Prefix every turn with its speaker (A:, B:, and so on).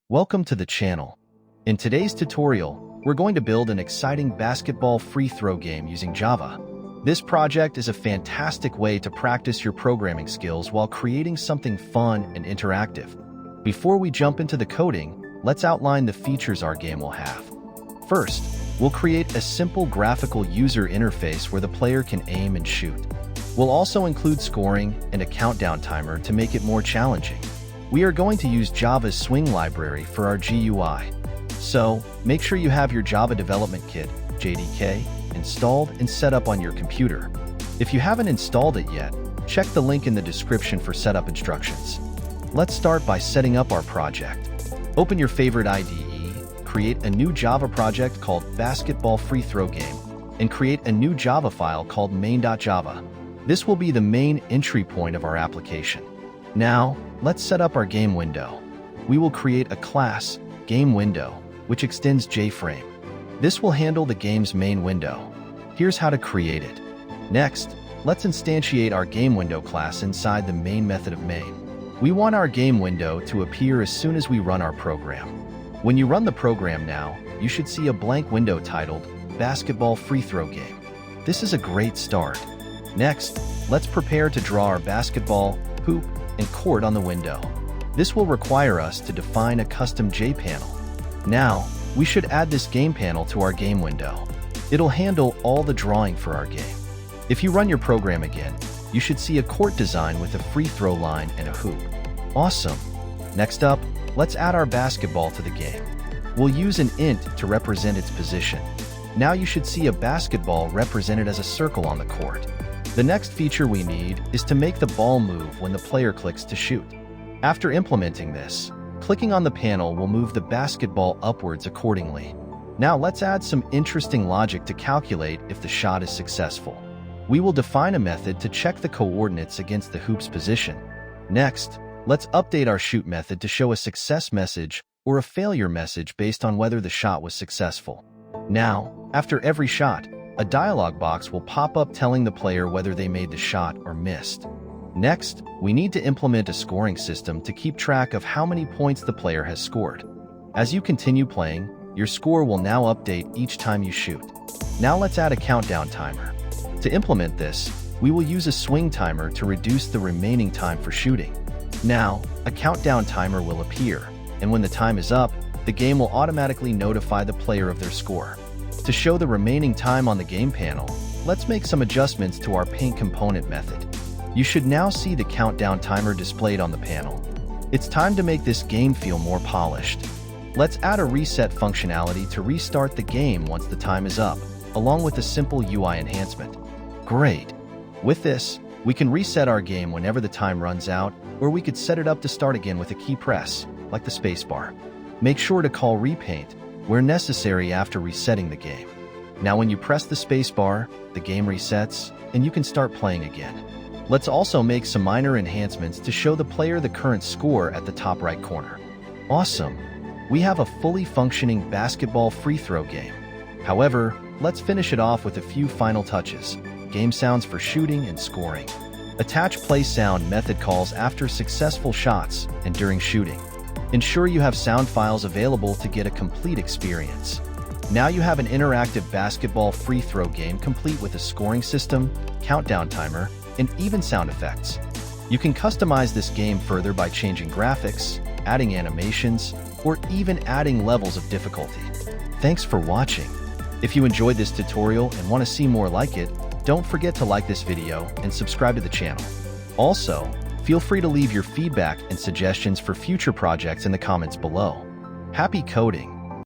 A: Welcome to the channel. In today's tutorial, we're going to build an exciting basketball free throw game using Java. This project is a fantastic way to practice your programming skills while creating something fun and interactive. Before we jump into the coding, let's outline the features our game will have. First, we'll create a simple graphical user interface where the player can aim and shoot. We'll also include scoring and a countdown timer to make it more challenging. We are going to use Java's Swing library for our GUI. So, make sure you have your Java Development Kit, JDK, installed and set up on your computer. If you haven't installed it yet, check the link in the description for setup instructions. Let's start by setting up our project. Open your favorite IDE, create a new Java project called Basketball Free Throw Game, and create a new Java file called main.java. This will be the main entry point of our application. Now, let's set up our game window. We will create a class, GameWindow, which extends JFrame. This will handle the game's main window. Here's how to create it. Next, let's instantiate our GameWindow class inside the main method of main. We want our game window to appear as soon as we run our program. When you run the program now, you should see a blank window titled Basketball Free Throw Game. This is a great start. Next, let's prepare to draw our basketball, hoop, and court on the window. This will require us to define a custom JPanel. Now, we should add this game panel to our game window. It'll handle all the drawing for our game. If you run your program again, you should see a court design with a free throw line and a hoop. Awesome! Next up, let's add our basketball to the game. We'll use an int to represent its position. Now you should see a basketball represented as a circle on the court. The next feature we need is to make the ball move when the player clicks to shoot. After implementing this, clicking on the panel will move the basketball upwards accordingly. Now let's add some interesting logic to calculate if the shot is successful. We will define a method to check the coordinates against the hoop's position. Next, let's update our shoot method to show a success message or a failure message based on whether the shot was successful. Now, after every shot, a dialog box will pop up telling the player whether they made the shot or missed. Next, we need to implement a scoring system to keep track of how many points the player has scored. As you continue playing, your score will now update each time you shoot. Now let's add a countdown timer. To implement this, we will use a swing timer to reduce the remaining time for shooting. Now, a countdown timer will appear, and when the time is up, the game will automatically notify the player of their score. To show the remaining time on the game panel, let's make some adjustments to our paint component method. You should now see the countdown timer displayed on the panel. It's time to make this game feel more polished. Let's add a reset functionality to restart the game once the time is up, along with a simple UI enhancement. Great! With this, we can reset our game whenever the time runs out, or we could set it up to start again with a key press, like the spacebar. Make sure to call repaint where necessary after resetting the game. Now when you press the spacebar, the game resets, and you can start playing again. Let's also make some minor enhancements to show the player the current score at the top right corner. Awesome! We have a fully functioning basketball free throw game. However, let's finish it off with a few final touches. Game sounds for shooting and scoring. Attach play sound method calls after successful shots and during shooting. Ensure you have sound files available to get a complete experience. Now you have an interactive basketball free throw game complete with a scoring system, countdown timer, and even sound effects. You can customize this game further by changing graphics, adding animations, or even adding levels of difficulty. Thanks for watching. If you enjoyed this tutorial and want to see more like it, don't forget to like this video and subscribe to the channel. Also, feel free to leave your feedback and suggestions for future projects in the comments below. Happy coding!